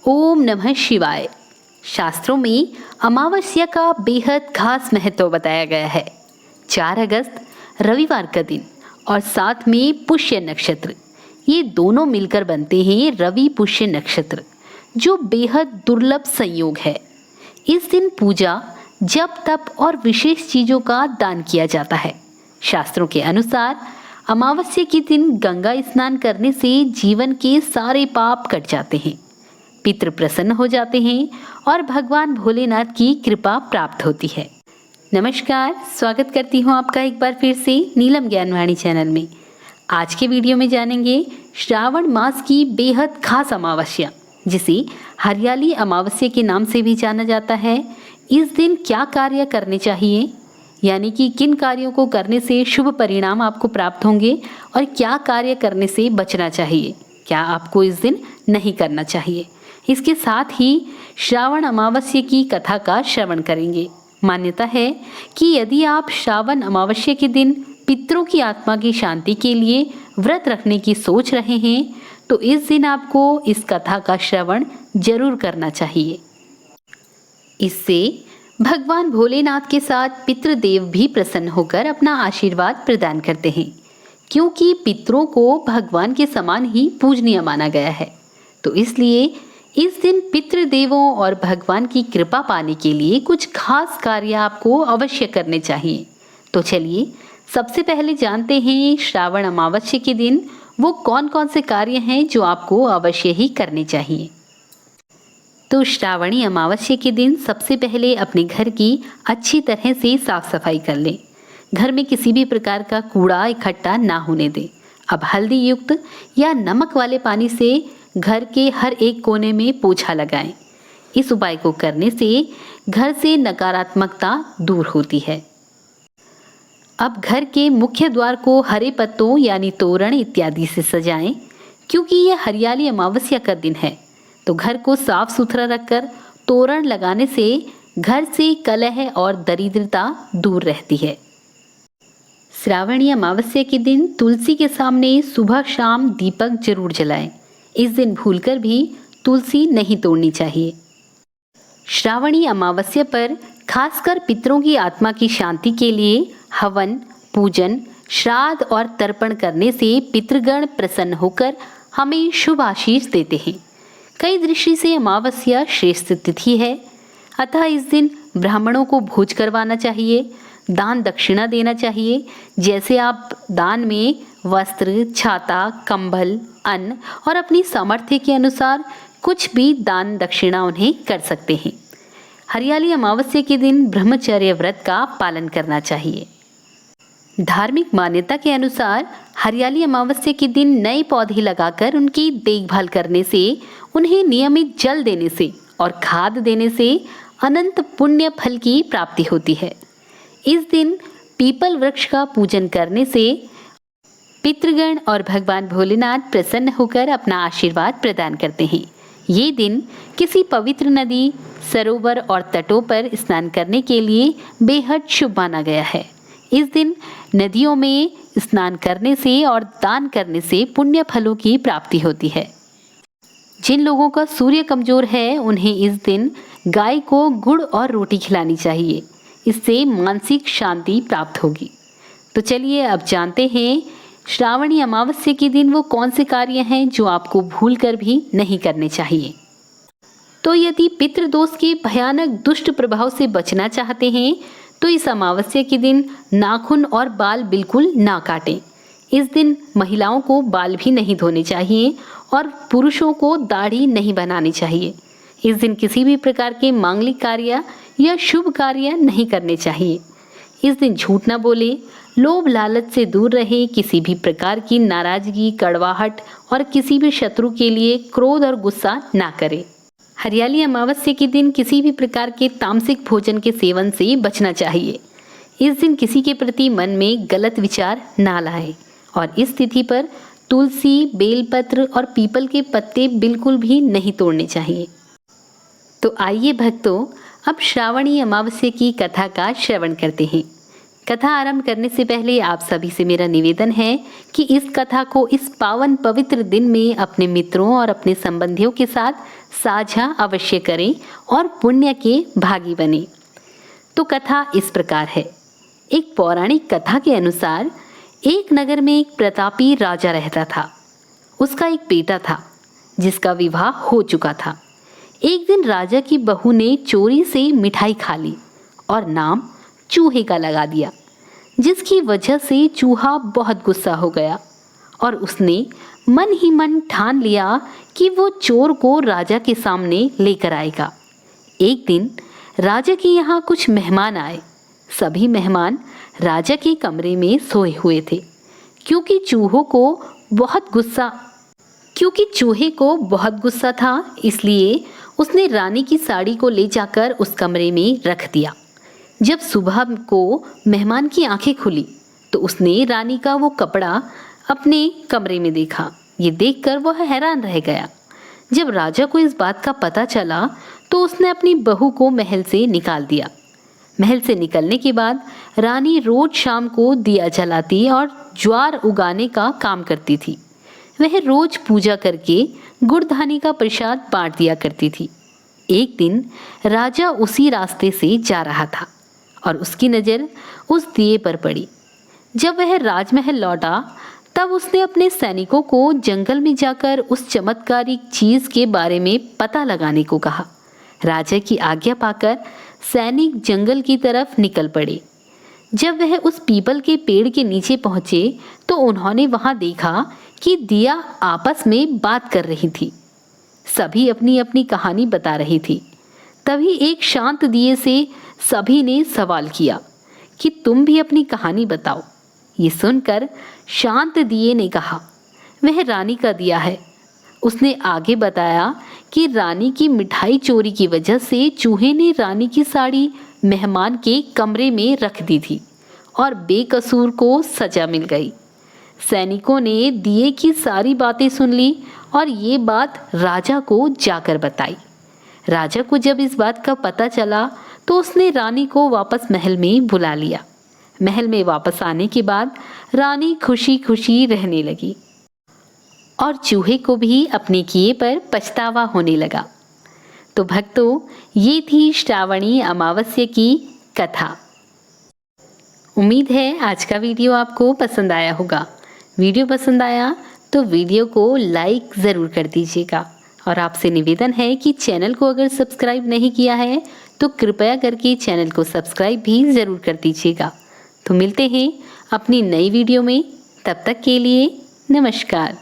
ओम नमः शिवाय। शास्त्रों में अमावस्या का बेहद खास महत्व बताया गया है। 4 अगस्त रविवार का दिन और साथ में पुष्य नक्षत्र, ये दोनों मिलकर बनते हैं रवि पुष्य नक्षत्र, जो बेहद दुर्लभ संयोग है। इस दिन पूजा, जप, तप और विशेष चीजों का दान किया जाता है। शास्त्रों के अनुसार अमावस्या के दिन गंगा स्नान करने से जीवन के सारे पाप कट जाते हैं, पितृ प्रसन्न हो जाते हैं और भगवान भोलेनाथ की कृपा प्राप्त होती है। नमस्कार, स्वागत करती हूँ आपका एक बार फिर से नीलम ज्ञानवाणी चैनल में। आज के वीडियो में जानेंगे श्रावण मास की बेहद खास अमावस्या, जिसे हरियाली अमावस्या के नाम से भी जाना जाता है। इस दिन क्या कार्य करने चाहिए, यानी कि किन कार्यों को करने से शुभ परिणाम आपको प्राप्त होंगे और क्या कार्य करने से बचना चाहिए, क्या आपको इस दिन नहीं करना चाहिए। इसके साथ ही श्रावण अमावस्या की कथा का श्रवण करेंगे। मान्यता है कि यदि आप श्रावण अमावस्या के दिन पितरों की आत्मा की शांति के लिए व्रत रखने की सोच रहे हैं, तो इस दिन आपको इस कथा का श्रवण जरूर करना चाहिए। इससे भगवान भोलेनाथ के साथ पितृदेव भी प्रसन्न होकर अपना आशीर्वाद प्रदान करते हैं, क्योंकि पितरों को भगवान के समान ही पूजनीय माना गया है। तो इसलिए इस दिन पितृदेवों और भगवान की कृपा पाने के लिए कुछ खास कार्य आपको अवश्य करने चाहिए। तो चलिए सबसे पहले जानते हैं श्रावण अमावस्या के दिन वो कौन कौन से कार्य हैं जो आपको अवश्य ही करने चाहिए। तो श्रावणी अमावस्या के दिन सबसे पहले अपने घर की अच्छी तरह से साफ सफाई कर लें। घर में किसी भी प्रकार का कूड़ा इकट्ठा ना होने दें। अब हल्दी युक्त या नमक वाले पानी से घर के हर एक कोने में पोछा लगाएं। इस उपाय को करने से घर से नकारात्मकता दूर होती है। अब घर के मुख्य द्वार को हरे पत्तों यानी तोरण इत्यादि से सजाएं। क्योंकि यह हरियाली अमावस्या का दिन है, तो घर को साफ सुथरा रखकर तोरण लगाने से घर से कलह और दरिद्रता दूर रहती है। श्रावणी अमावस्या के दिन तुलसी के सामने सुबह शाम दीपक जरूर जलाएं। इस दिन भूलकर भी तुलसी नहीं तोड़नी चाहिए। श्रावणी अमावस्या पर खासकर पितरों की आत्मा की शांति के लिए हवन, पूजन, श्राद्ध और तर्पण करने से पितृगण प्रसन्न होकर हमें शुभ आशीष देते हैं। कई दृष्टि से अमावस्या श्रेष्ठ तिथि है, अतः इस दिन ब्राह्मणों को भोज करवाना चाहिए, दान दक्षिणा देना चाहिए। जैसे आप दान में वस्त्र, छाता, कंबल, अन्न और अपनी सामर्थ्य के अनुसार कुछ भी दान दक्षिणा उन्हें कर सकते हैं। हरियाली अमावस्या के दिन ब्रह्मचर्य व्रत का पालन करना चाहिए। धार्मिक मान्यता के अनुसार हरियाली अमावस्या के दिन नए पौधे लगाकर उनकी देखभाल करने से, उन्हें नियमित जल देने से और खाद देने से अनंत पुण्य फल की प्राप्ति होती है। इस दिन पीपल वृक्ष का पूजन करने से पितृगण और भगवान भोलेनाथ प्रसन्न होकर अपना आशीर्वाद प्रदान करते हैं। ये दिन किसी पवित्र नदी, सरोवर और तटों पर स्नान करने के लिए बेहद शुभ माना गया है। इस दिन नदियों में स्नान करने से और दान करने से पुण्य फलों की प्राप्ति होती है। जिन लोगों का सूर्य कमजोर है, उन्हें इस दिन गाय को गुड़ और रोटी खिलानी चाहिए। इससे मानसिक शांति प्राप्त होगी। तो चलिए अब जानते हैं श्रावणी अमावस्या के दिन वो कौन से कार्य हैं जो आपको भूलकर भी नहीं करने चाहिए। तो यदि पितृदोष के भयानक दुष्ट प्रभाव से बचना चाहते हैं, तो इस अमावस्या के दिन नाखून और बाल बिल्कुल ना काटें। इस दिन महिलाओं को बाल भी नहीं धोने चाहिए और पुरुषों को दाढ़ी नहीं बनानी चाहिए। इस दिन किसी भी प्रकार के मांगलिक कार्य या शुभ कार्य नहीं करने चाहिए। इस दिन झूठ न बोले, लोभ लालच से दूर रहे, किसी भी प्रकार की नाराजगी, कड़वाहट और किसी भी शत्रु के लिए क्रोध और गुस्सा ना करें। हरियाली अमावस्या के दिन किसी भी प्रकार के तामसिक भोजन के सेवन से बचना चाहिए। इस दिन किसी के प्रति मन में गलत विचार ना लाएं और इस तिथि पर तुलसी, बेलपत्र और पीपल के पत्ते बिल्कुल भी नहीं तोड़ने चाहिए। तो आइए भक्तों, अब श्रावणी अमावस्या की कथा का श्रवण करते हैं। कथा आरंभ करने से पहले आप सभी से मेरा निवेदन है कि इस कथा को इस पावन पवित्र दिन में अपने मित्रों और अपने संबंधियों के साथ साझा अवश्य करें और पुण्य के भागी बने। तो कथा इस प्रकार है। एक पौराणिक कथा के अनुसार एक नगर में एक प्रतापी राजा रहता था। उसका एक बेटा था जिसका विवाह हो चुका था। एक दिन राजा की बहू ने चोरी से मिठाई खा ली और नाम चूहे का लगा दिया, जिसकी वजह से चूहा बहुत गुस्सा हो गया और उसने मन ही मन ठान लिया कि वो चोर को राजा के सामने लेकर आएगा। एक दिन राजा के यहाँ कुछ मेहमान आए। सभी मेहमान राजा के कमरे में सोए हुए थे। क्योंकि चूहे को बहुत गुस्सा था, इसलिए उसने रानी की साड़ी को ले जाकर उस कमरे में रख दिया। जब सुबह को मेहमान की आंखें खुली तो उसने रानी का वो कपड़ा अपने कमरे में देखा। ये देखकर वह हैरान रह गया। जब राजा को इस बात का पता चला तो उसने अपनी बहू को महल से निकाल दिया। महल से निकलने के बाद रानी रोज शाम को दिया जलाती और ज्वार उगाने का काम करती थी। वह रोज पूजा करके गुड़धानी का प्रसाद बांट दिया करती थी। एक दिन राजा उसी रास्ते से जा रहा था और उसकी नज़र उस दिए पर पड़ी। जब वह राजमहल लौटा तब उसने अपने सैनिकों को जंगल में जाकर उस चमत्कारिक चीज़ के बारे में पता लगाने को कहा। राजा की आज्ञा पाकर सैनिक जंगल की तरफ निकल पड़े। जब वह उस पीपल के पेड़ के नीचे पहुंचे तो उन्होंने वहां देखा कि दिया आपस में बात कर रही थी। सभी अपनी अपनी कहानी बता रही थी। तभी एक शांत दिए से सभी ने सवाल किया कि तुम भी अपनी कहानी बताओ। ये सुनकर शांत दिए ने कहा, वह रानी का दिया है। उसने आगे बताया कि रानी की मिठाई चोरी की वजह से चूहे ने रानी की साड़ी मेहमान के कमरे में रख दी थी और बेकसूर को सजा मिल गई। सैनिकों ने दिए की सारी बातें सुन ली और ये बात राजा को जाकर बताई। राजा को जब इस बात का पता चला तो उसने रानी को वापस महल में बुला लिया। महल में वापस आने के बाद रानी खुशी खुशी रहने लगी और चूहे को भी अपने किए पर पछतावा होने लगा। तो भक्तों, ये थी श्रावणी अमावस्या की कथा। उम्मीद है आज का वीडियो आपको पसंद आया होगा। वीडियो पसंद आया तो वीडियो को लाइक ज़रूर कर दीजिएगा और आपसे निवेदन है कि चैनल को अगर सब्सक्राइब नहीं किया है तो कृपया करके चैनल को सब्सक्राइब भी ज़रूर कर दीजिएगा। तो मिलते हैं अपनी नई वीडियो में। तब तक के लिए नमस्कार।